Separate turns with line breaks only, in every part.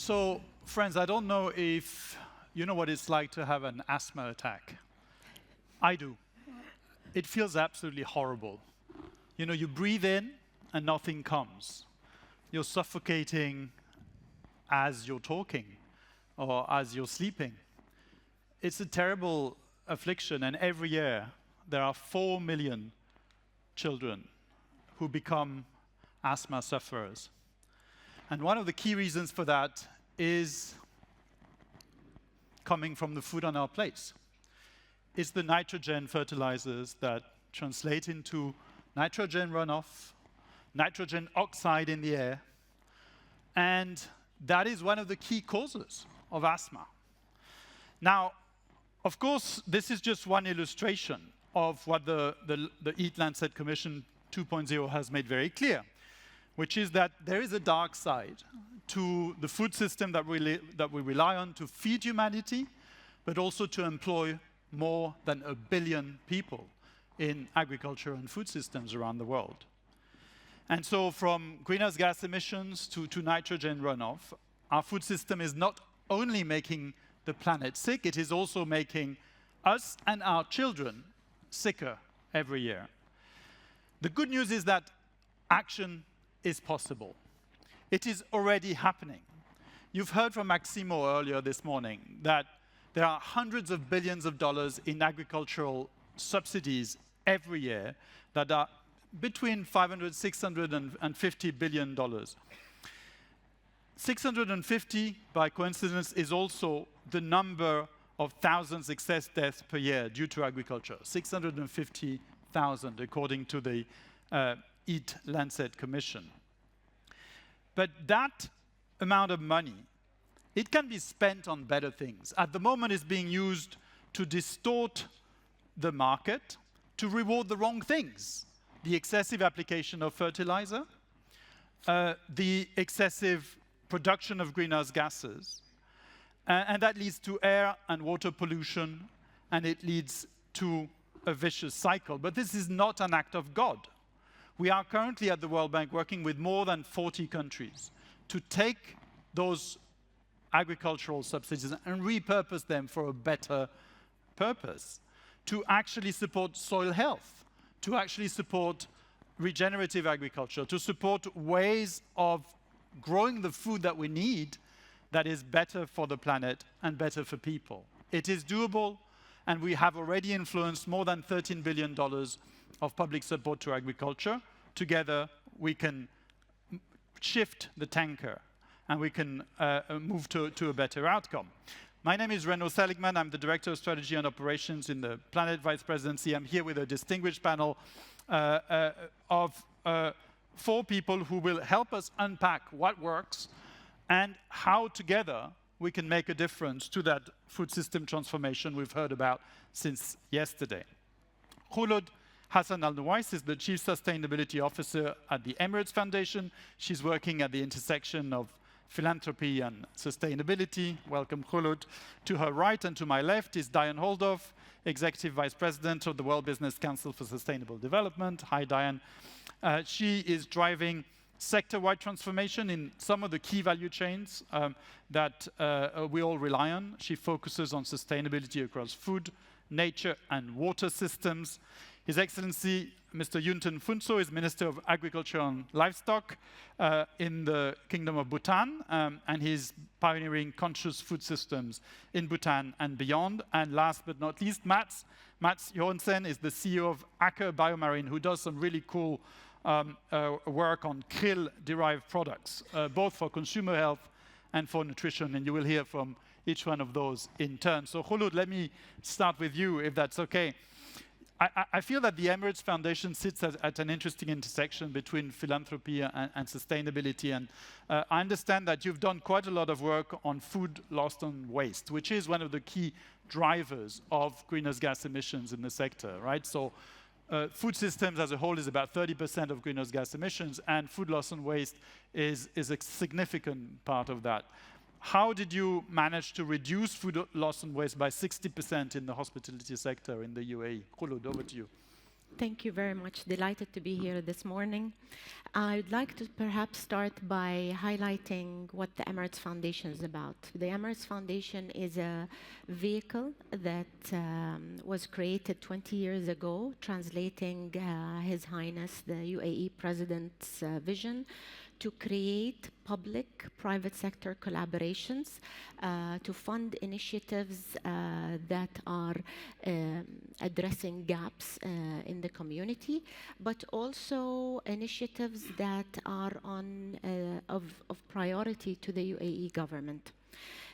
So, friends, I don't know if you know what it's like to have an asthma attack. I do. It feels absolutely horrible. You know, you breathe in and nothing comes. You're suffocating as you're talking or as you're sleeping. It's a terrible affliction, and every year there are 4 million children who become asthma sufferers. And one of the key reasons for that is coming from the food on our plates. It's the nitrogen fertilizers that translate into nitrogen runoff, nitrogen oxide in the air, and that is one of the key causes of asthma. Now, of course, this is just one illustration of what the Eat Lancet Commission 2.0 has made very clear, which is that there is a dark side to the food system that we rely on to feed humanity, but also to employ more than 1 billion people in agriculture and food systems around the world. And so from greenhouse gas emissions to nitrogen runoff, our food system is not only making the planet sick, it is also making us and our children sicker every year. The good news is that action is possible. It is already happening. You've heard from Maximo earlier this morning that there are hundreds of billions of dollars in agricultural subsidies every year that are between 500, 600, and 50 billion dollars. 650, by coincidence, is also the number of thousands excess deaths per year due to agriculture. 650,000, according to the Eat Lancet Commission. But that amount of money, it can be spent on better things. At the moment, it's being used to distort the market, to reward the wrong things. The excessive application of fertilizer, the excessive production of greenhouse gases, and that leads to air and water pollution, and it leads to a vicious cycle. But this is not an act of God. We are currently at the World Bank working with more than 40 countries to take those agricultural subsidies and repurpose them for a better purpose, to actually support soil health, to actually support regenerative agriculture, to support ways of growing the food that we need that is better for the planet and better for people. It is doable, and we have already influenced more than $13 billion of public support to agriculture. Together, we can shift the tanker, and we can move to a better outcome. My name is Renaud Seligmann. I'm the Director of Strategy and Operations in the Planet Vice Presidency. I'm here with a distinguished panel of 4 people who will help us unpack what works and how together we can make a difference to that food system transformation we've heard about since yesterday. Khuloud Hasan Nuwais is the Chief Sustainability Officer at the Emirates Foundation. She's working at the intersection of philanthropy and sustainability. Welcome, Khuloud. To her right and to my left is Diane Holdorf, Executive Vice President of the World Business Council for Sustainable Development. Hi, Diane. She is driving sector-wide transformation in some of the key value chains that we all rely on. She focuses on sustainability across food, nature, and water systems. His Excellency, Mr. Younten Phuntsho, is Minister of Agriculture and Livestock in the Kingdom of Bhutan, and he's pioneering conscious food systems in Bhutan and beyond. And last but not least, Mats Johansen is the CEO of Aker Biomarine, who does some really cool work on Qrill-derived products, both for consumer health and for nutrition, and you will hear from each one of those in turn. So, Khuloud, let me start with you, if that's okay. I feel that the Emirates Foundation sits at an interesting intersection between philanthropy and sustainability, and I understand that you've done quite a lot of work on food lost and waste, which is one of the key drivers of greenhouse gas emissions in the sector, right? So food systems as a whole is about 30% of greenhouse gas emissions, and food loss and waste is a significant part of that. How did you manage to reduce food loss and waste by 60% in the hospitality sector in the UAE? Khuloud, over to you.
Thank you very much. Delighted to be here this morning. I'd like to perhaps start by highlighting what the Emirates Foundation is about. The Emirates Foundation is a vehicle that was created 20 years ago, translating His Highness the UAE President's vision to create public-private sector collaborations to fund initiatives that are addressing gaps in the community, but also initiatives that are of priority to the UAE government.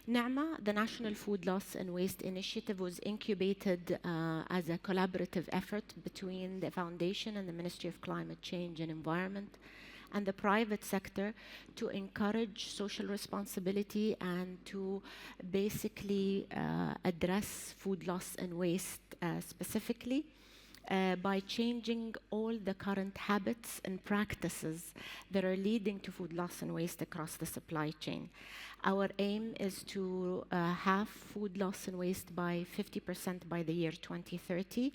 NAMA, the National Food Loss and Waste Initiative, was incubated as a collaborative effort between the Foundation and the Ministry of Climate Change and Environment and the private sector to encourage social responsibility and to basically address food loss and waste specifically by changing all the current habits and practices that are leading to food loss and waste across the supply chain. Our aim is to halve food loss and waste by 50% by the year 2030,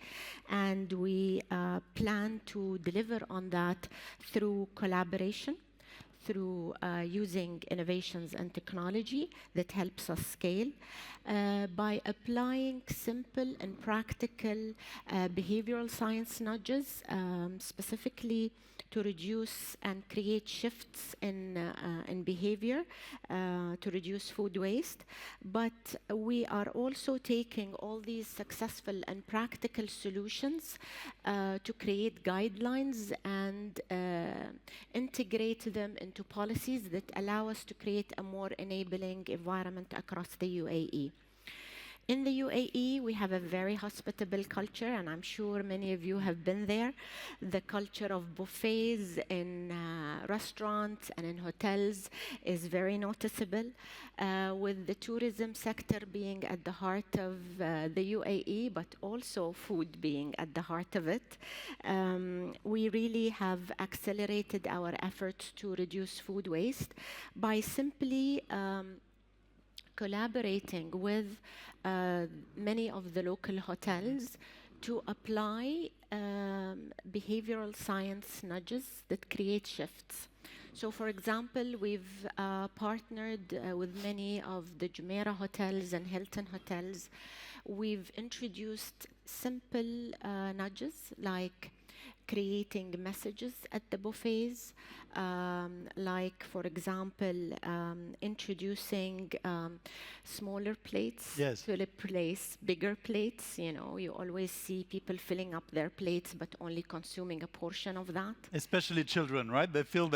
and we plan to deliver on that through collaboration, through using innovations and technology that helps us scale, by applying simple and practical behavioral science nudges, specifically to reduce and create shifts in behavior to reduce food waste. But we are also taking all these successful and practical solutions to create guidelines and integrate them into policies that allow us to create a more enabling environment across the UAE. In the UAE, we have a very hospitable culture, and I'm sure many of you have been there. The culture of buffets in restaurants and in hotels is very noticeable, with the tourism sector being at the heart of the UAE, but also food being at the heart of it. We really have accelerated our efforts to reduce food waste by simply collaborating with many of the local hotels to apply behavioral science nudges that create shifts. So, for example, we've partnered with many of the Jumeirah hotels and Hilton hotels. We've introduced simple nudges like creating messages at the buffets, like, for example, introducing smaller plates to replace bigger plates. You know, you always see people filling up their plates but only consuming a portion of that.
Especially children, right? They feel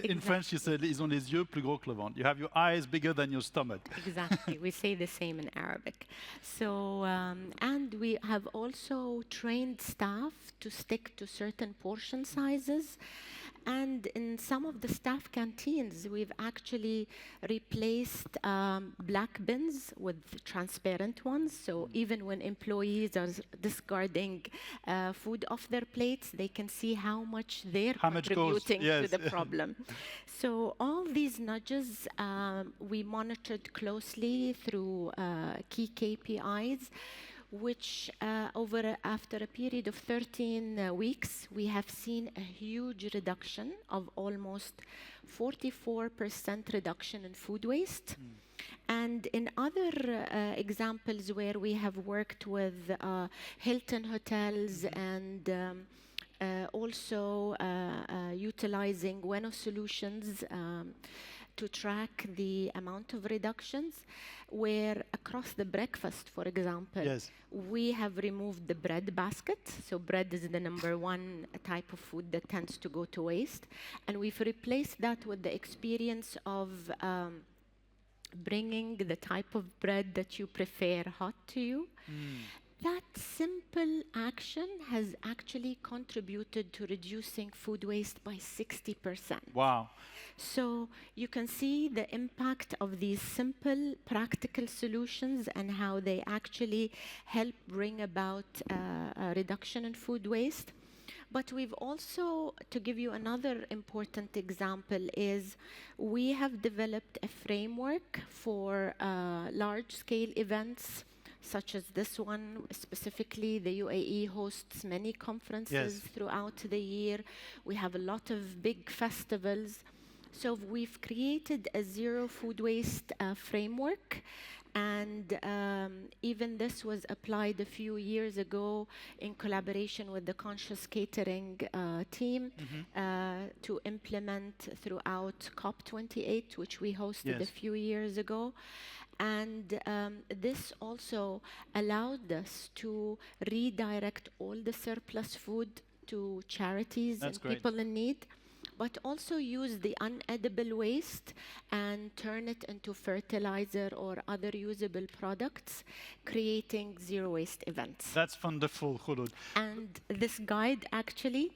in French you say, ils ont les yeux plus gros que le ventre. You have your eyes bigger than your stomach.
Exactly. We say the same in Arabic. So, and we have also trained staff to stick to certain portion sizes. And in some of the staff canteens, we've actually replaced black bins with transparent ones. So even when employees are discarding food off their plates, they can see how much they're contributing to the problem. So all these nudges we monitored closely through key KPIs, which after a period of 13 weeks, we have seen a huge reduction of almost 44% reduction in food waste. And in other examples where we have worked with Hilton hotels and also utilizing Renaud solutions to track the amount of reductions, where across the breakfast, for example, we have removed the bread basket. So bread is the #1 type of food that tends to go to waste. And we've replaced that with the experience of bringing the type of bread that you prefer hot to you. That simple action has actually contributed to reducing food waste by 60%.
Wow.
So you can see the impact of these simple, practical solutions and how they actually help bring about a reduction in food waste. But we've also, to give you another important example, is we have developed a framework for large-scale events such as this one. Specifically, the UAE hosts many conferences throughout the year. We have a lot of big festivals. So we've created a zero food waste framework. And even this was applied a few years ago in collaboration with the Conscious Catering team to implement throughout COP28, which we hosted a few years ago. And this also allowed us to redirect all the surplus food to charities and people in need, but also use the unedible waste and turn it into fertilizer or other usable products, creating zero waste events.
That's wonderful, Khuloud.
And this guide actually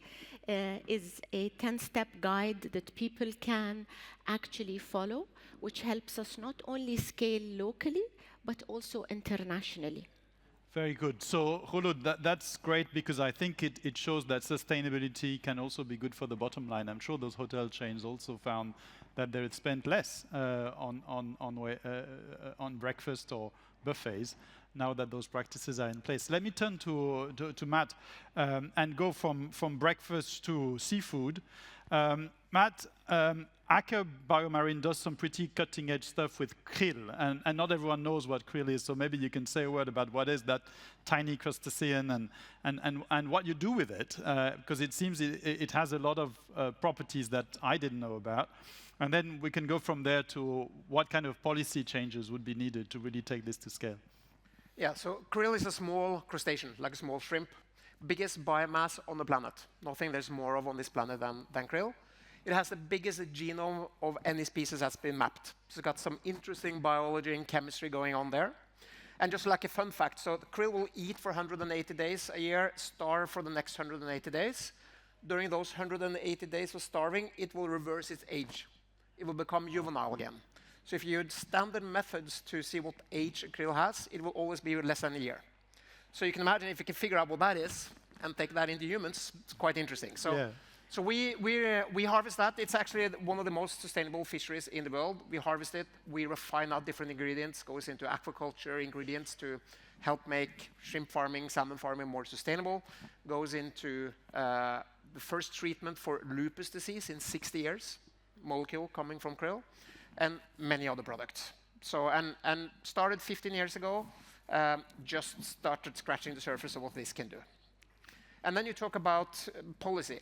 is a 10-step guide that people can actually follow, which helps us not only scale locally, but also internationally.
Very good. So, Khuloud, that's great because I think it shows that sustainability can also be good for the bottom line. I'm sure those hotel chains also found that they had spent less on breakfast or buffets now that those practices are in place. Let me turn to Matt and go from breakfast to seafood. Matt, Aker Biomarine does some pretty cutting-edge stuff with Qrill, and not everyone knows what Qrill is, so maybe you can say a word about what is that tiny crustacean and what you do with it, because it seems it has a lot of properties that I didn't know about. And then we can go from there to what kind of policy changes would be needed to really take this to scale.
Yeah, so Qrill is a small crustacean, like a small shrimp. Biggest biomass on the planet. Nothing there's more of on this planet than Qrill. It has the biggest genome of any species that's been mapped. So it's got some interesting biology and chemistry going on there. And just like a fun fact, so the Qrill will eat for 180 days a year, starve for the next 180 days. During those 180 days of starving, it will reverse its age. It will become juvenile again. So if you use standard methods to see what age a Qrill has, it will always be less than a year. So you can imagine if you can figure out what that is and take that into humans, it's quite interesting. So, so we harvest that. It's actually one of the most sustainable fisheries in the world. We harvest it, we refine out different ingredients, goes into aquaculture ingredients to help make shrimp farming, salmon farming more sustainable, goes into the first treatment for lupus disease in 60 years, molecule coming from Qrill, and many other products. So, and started 15 years ago, just started scratching the surface of what this can do. And then you talk about policy.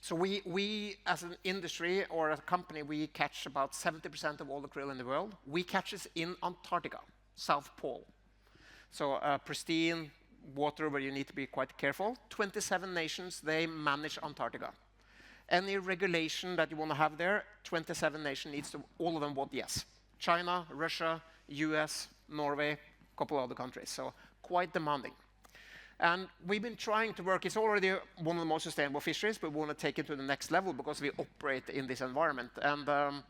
So we, as an industry or a company, we catch about 70% of all the Qrill in the world. We catch this in Antarctica, South Pole. So pristine water where you need to be quite careful. 27 nations, they manage Antarctica. Any regulation that you want to have there, 27 nations needs to, all of them vote yes. China, Russia, US, Norway, a couple other countries. So quite demanding. And we've been trying to work, it's already one of the most sustainable fisheries, but we want to take it to the next level because we operate in this environment. And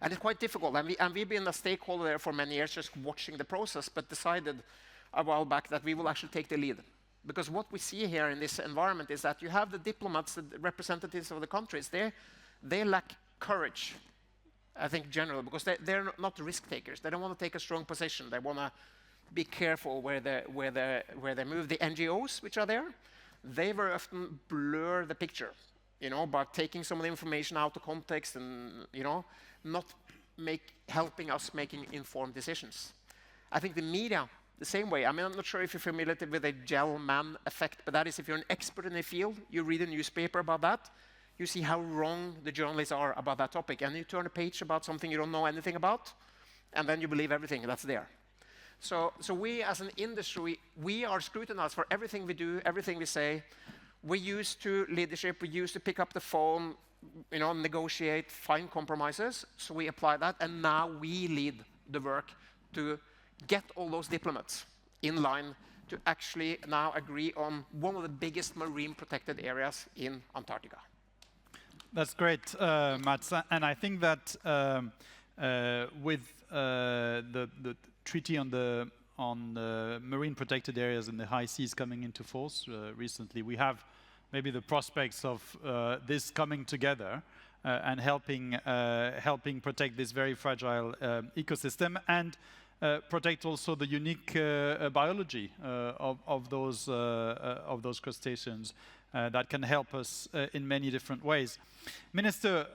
it's quite difficult. And we've been a stakeholder there for many years, just watching the process, but decided a while back that we will actually take the lead. Because what we see here in this environment is that you have the diplomats, the representatives of the countries, they lack courage, I think, generally, because they're not risk takers. They don't want to take a strong position. They want to be careful where they move. The NGOs, which are there, they very often blur the picture, you know, by taking some of the information out of context and, you know, not helping us making informed decisions. I think the media, the same way. I mean, I'm not sure if you're familiar with the gel man effect, but that is if you're an expert in a field, you read a newspaper about that, you see how wrong the journalists are about that topic, and you turn a page about something you don't know anything about, and then you believe everything that's there. So we, as an industry, we are scrutinized for everything we do, everything we say. We're used to leadership. We're used to pick up the phone, you know, negotiate, find compromises. So we apply that, and now we lead the work to get all those diplomats in line to actually now agree on one of the biggest marine protected areas in Antarctica.
That's great, Mats. And I think that with the treaty on the marine protected areas in the high seas coming into force recently, we have maybe the prospects of this coming together and helping protect this very fragile ecosystem. And protect also the unique biology of those crustaceans that can help us in many different ways. Minister,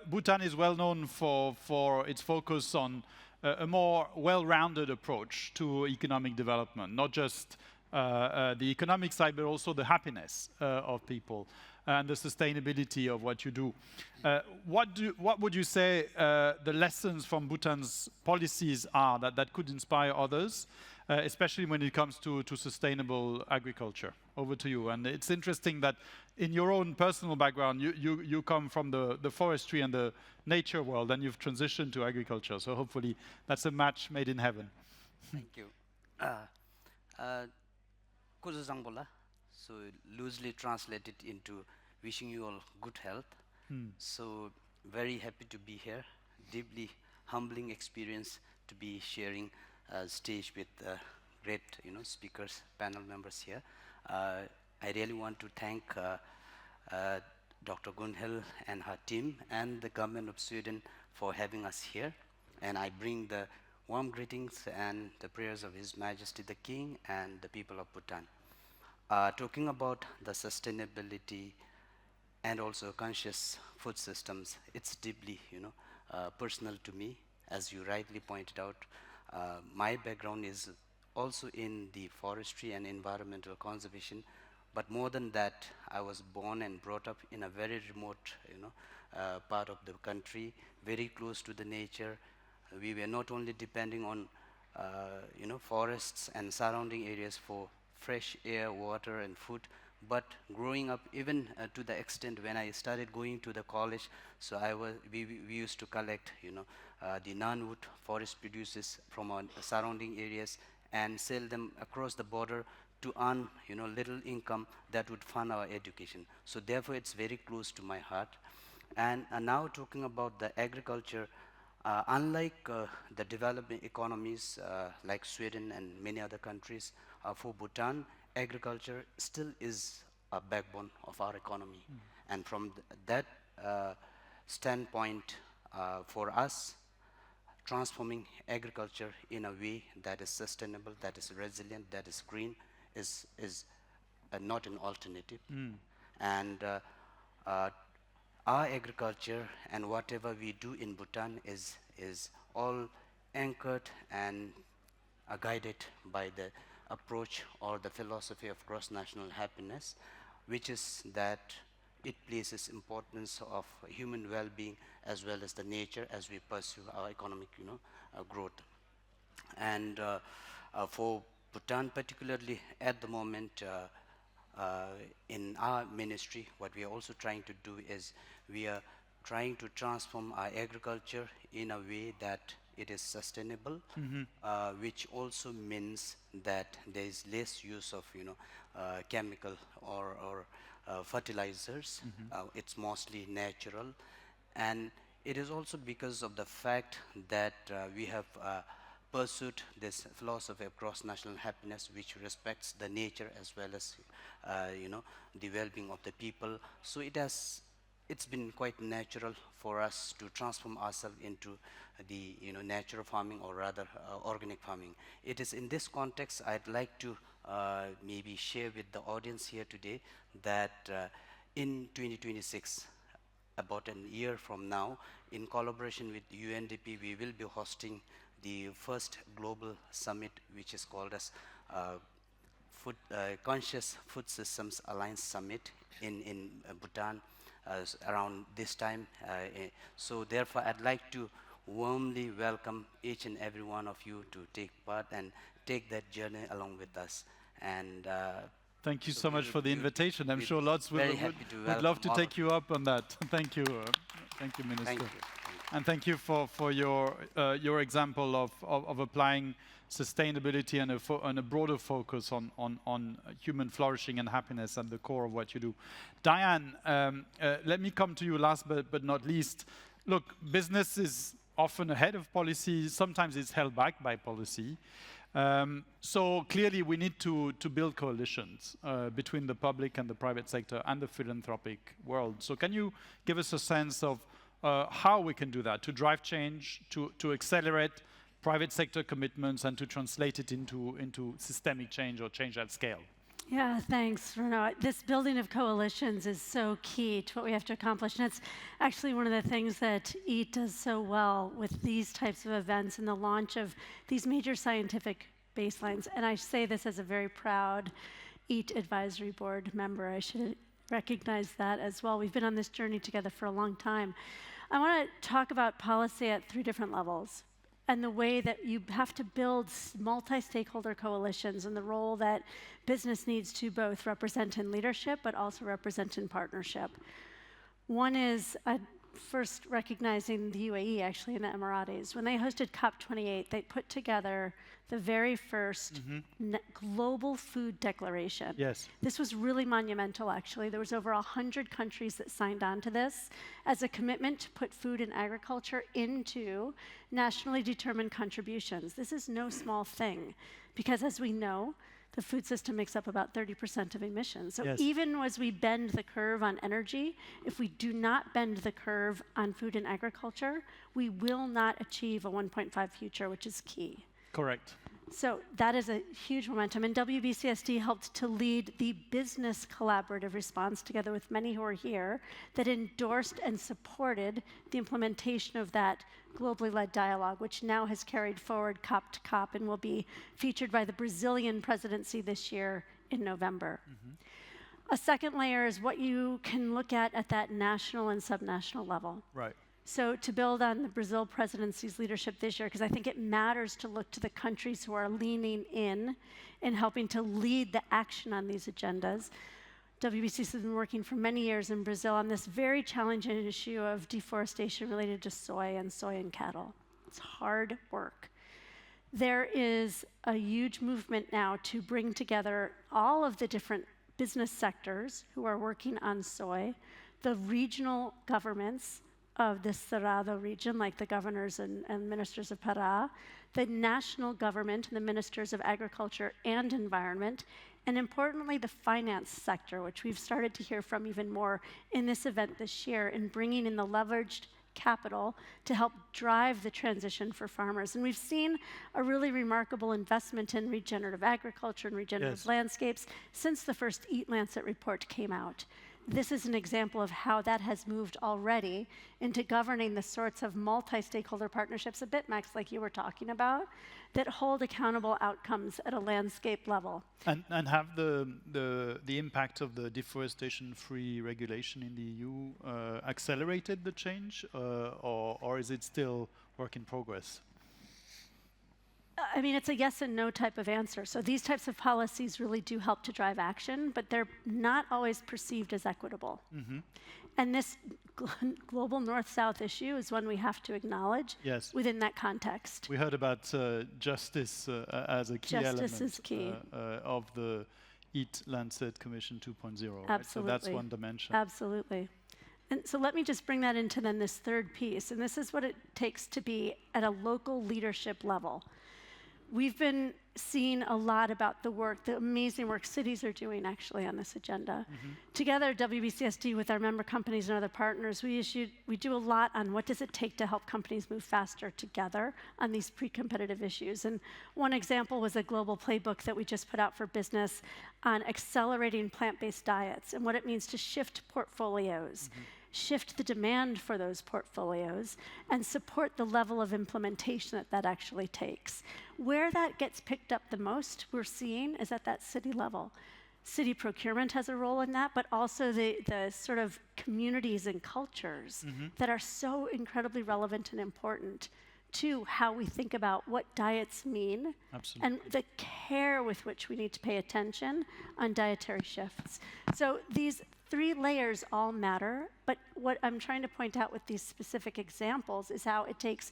Bhutan is well known for its focus on a more well-rounded approach to economic development, not just the economic side, but also the happiness of people and the sustainability of what you do. What would you say the lessons from Bhutan's policies are that could inspire others, especially when it comes to sustainable agriculture? Over to you. And it's interesting that in your own personal background, you come from the forestry and the nature world, and you've transitioned to agriculture. So hopefully that's a match made in heaven.
Thank you. Kuzuzangbola, so loosely translated into wishing you all good health. So very happy to be here. Deeply humbling experience to be sharing stage with great speakers, panel members here. I really want to thank Dr. Gunhild and her team and the government of Sweden for having us here. And I bring the warm greetings and the prayers of His Majesty the King and the people of Bhutan. Talking about the sustainability and also conscious food systems, it's deeply personal to me. As you rightly pointed out, my background is also in the forestry and environmental conservation, but more than that, I was born and brought up in a very remote part of the country, very close to the nature. We were not only depending on forests and surrounding areas for fresh air, water, and food, but growing up even to the extent when I started going to the college, so we used to collect the non-wood forest produces from our surrounding areas and sell them across the border to earn little income that would fund our education. So therefore it's very close to my heart. And now talking about the agriculture, unlike the developing economies like Sweden and many other countries, for Bhutan, agriculture still is a backbone of our economy. And from that standpoint, for us, transforming agriculture in a way that is sustainable, that is resilient, that is green, is not an alternative. And our agriculture and whatever we do in Bhutan is all anchored and guided by the approach or the philosophy of cross-national happiness, which is that it places importance of human well-being as well as the nature as we pursue our economic growth. And for Bhutan particularly at the moment, in our ministry, what we are also trying to do is we are trying to transform our agriculture in a way that it is sustainable, which also means that there is less use of chemical or fertilizers. It's mostly natural, and it is also because of the fact that we have pursued this philosophy of cross-national happiness, which respects the nature as well as the well-being of the people. So it's been quite natural for us to transform ourselves into the natural farming, or rather organic farming. It is in this context I'd like to maybe share with the audience here today that in 2026, about a year from now, in collaboration with UNDP, we will be hosting the first global summit, which is called as Conscious Food Systems Alliance Summit in Bhutan around this time. So therefore, I'd like to warmly welcome each and every one of you to take part and take that journey along with us. And
thank you so much for the invitation. I'm sure lots would love to take you up on that. Thank you. Thank you, Minister.
Thank you.
And thank you for your example of applying sustainability and a broader focus on human flourishing and happiness at the core of what you do. Diane, let me come to you last but not least. Look, business is often ahead of policy. Sometimes it's held back by policy. So clearly we need to build coalitions between the public and the private sector and the philanthropic world. So can you give us a sense of how we can do that, to drive change, to accelerate private sector commitments and to translate it into systemic change or change at scale.
Yeah, thanks, Renaud. This building of coalitions is so key to what we have to accomplish. And it's actually one of the things that EAT does so well with these types of events and the launch of these major scientific baselines. And I say this as a very proud EAT advisory board member. I should recognize that as well. We've been on this journey together for a long time. I want to talk about policy at 3 different levels, and the way that you have to build multi-stakeholder coalitions and the role that business needs to both represent in leadership but also represent in partnership. One is first recognizing the UAE, actually, in the Emirates. When they hosted COP28, they put together the very first global food declaration.
Yes.
This was really monumental, actually. There was over 100 countries that signed on to this as a commitment to put food and agriculture into nationally determined contributions. This is no small thing, because as we know, the food system makes up about 30% of emissions. So even as we bend the curve on energy, if we do not bend the curve on food and agriculture, we will not achieve a 1.5 future, which is key.
Correct.
So that is a huge momentum. And WBCSD helped to lead the business collaborative response, together with many who are here, that endorsed and supported the implementation of that globally led dialogue, which now has carried forward COP to COP and will be featured by the Brazilian presidency this year in November. A second layer is what you can look at that national and subnational level.
Right.
So to build on the Brazil presidency's leadership this year, because I think it matters to look to the countries who are leaning in and helping to lead the action on these agendas. WBCS has been working for many years in Brazil on this very challenging issue of deforestation related to soy and cattle. It's hard work. There is a huge movement now to bring together all of the different business sectors who are working on soy, the regional governments of the Cerrado region, like the governors and ministers of Pará, the national government and the ministers of agriculture and environment, and importantly, the finance sector, which we've started to hear from even more in this event this year, in bringing in the leveraged capital to help drive the transition for farmers. And we've seen a really remarkable investment in regenerative agriculture and regenerative landscapes since the first Eat Lancet report came out. This is an example of how that has moved already into governing the sorts of multi-stakeholder partnerships, a bit, Max, like you were talking about, that hold accountable outcomes at a landscape level.
And have the impact of the deforestation-free regulation in the EU accelerated the change, or is it still work in progress?
I mean, it's a yes and no type of answer. So these types of policies really do help to drive action, but they're not always perceived as equitable. And this global north-south issue is one we have to acknowledge within that context.
We heard about justice as a key element
is key.
Of the Eat Lancet Commission 2.0.
Absolutely.
Right? So that's one dimension.
Absolutely. And so let me just bring that into then this third piece. And this is what it takes to be at a local leadership level. We've been seeing a lot about the work, the amazing work cities are doing actually on this agenda. Together, WBCSD with our member companies and other partners, we do a lot on what does it take to help companies move faster together on these pre-competitive issues. And one example was a global playbook that we just put out for business on accelerating plant-based diets and what it means to shift portfolios. Shift the demand for those portfolios and support the level of implementation that actually takes. Where that gets picked up the most, we're seeing, is at that city level. City procurement has a role in that, but also the sort of communities and cultures that are so incredibly relevant and important to how we think about what diets mean and the care with which we need to pay attention on dietary shifts. So these 3 layers all matter, but what I'm trying to point out with these specific examples is how it takes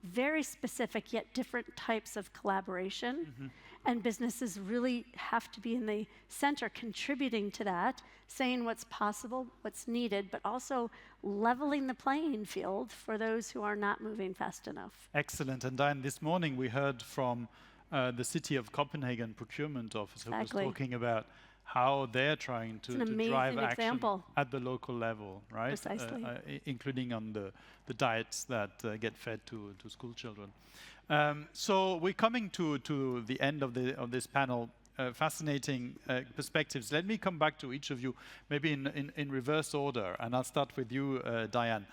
very specific yet different types of collaboration, and businesses really have to be in the center contributing to that, saying what's possible, what's needed, but also leveling the playing field for those who are not moving fast enough.
Excellent. And Diane, this morning we heard from the City of Copenhagen procurement officer who was talking about how they're trying to drive action
example.
at the local level, right?
Precisely.
Including on the diets that get fed to school children. So we're coming to the end of this panel. Fascinating perspectives. Let me come back to each of you, maybe in reverse order, and I'll start with you, Diane.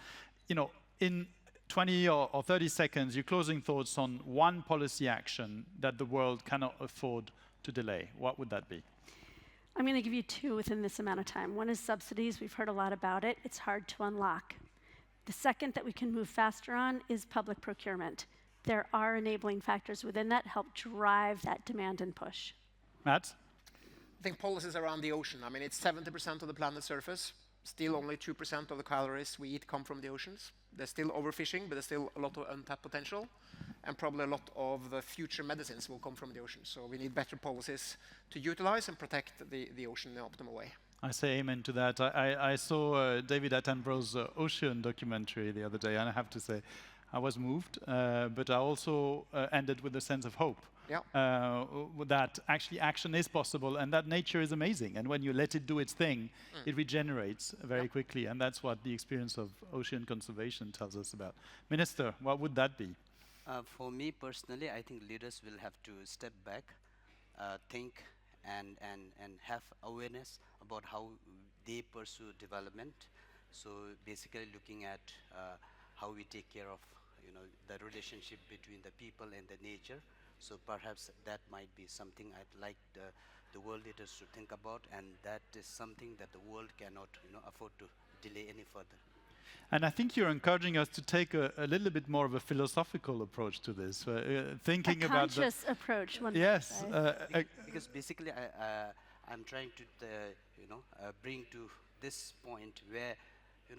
You know, in 20 or 30 seconds, your closing thoughts on one policy action that the world cannot afford to delay. What would that be?
I'm going to give you two within this amount of time. One is subsidies. We've heard a lot about it. It's hard to unlock. The second that we can move faster on is public procurement. There are enabling factors within that help drive that demand and push.
Matt?
I think policies around the ocean. I mean, it's 70% of the planet's surface. Still only 2% of the calories we eat come from the oceans. There's still overfishing, but there's still a lot of untapped potential. And probably a lot of the future medicines will come from the ocean. So we need better policies to utilize and protect the ocean in an optimal way.
I say amen to that. I saw David Attenborough's ocean documentary the other day, and I have to say, I was moved, but I also ended with a sense of hope.
Yeah.
That actually action is possible and that nature is amazing. And when you let it do its thing, it regenerates very quickly. And that's what the experience of ocean conservation tells us about. Minister, what would that be?
For me personally, I think leaders will have to step back, think and have awareness about how they pursue development. So basically looking at how we take care of the relationship between the people and the nature. So perhaps that might be something I'd like the world leaders to think about, and that is something that the world cannot afford to delay any further.
And I think you're encouraging us to take a little bit more of a philosophical approach to this, thinking about the
conscious approach.
Yes,
because basically I'm trying to bring to this point where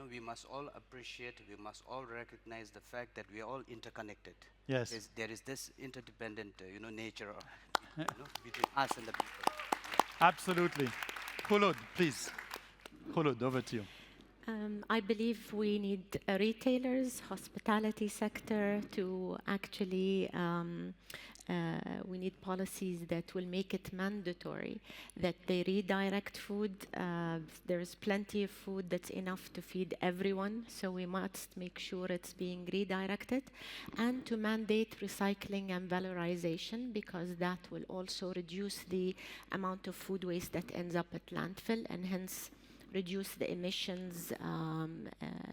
we must all appreciate, we must all recognize the fact that we are all interconnected.
Yes.
There is this interdependent, nature between us and the people.
Absolutely. Khuloud, please. Khuloud, over to you.
I believe we need retailers, hospitality sector to actually, we need policies that will make it mandatory that they redirect food. There's plenty of food that's enough to feed everyone, so we must make sure it's being redirected, and to mandate recycling and valorization, because that will also reduce the amount of food waste that ends up at landfill, and hence reduce the emissions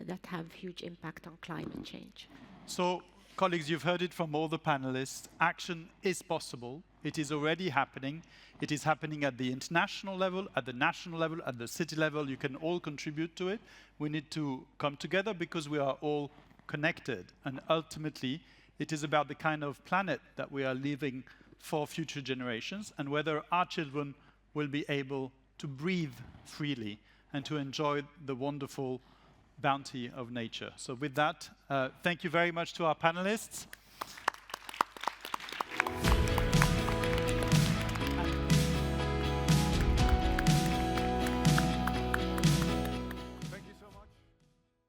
that have huge impact on climate change.
So, colleagues, you've heard it from all the panelists. Action is possible. It is already happening. It is happening at the international level, at the national level, at the city level. You can all contribute to it. We need to come together because we are all connected. And ultimately, it is about the kind of planet that we are leaving for future generations and whether our children will be able to breathe freely and to enjoy the wonderful bounty of nature. So with that, thank you very much to our panelists.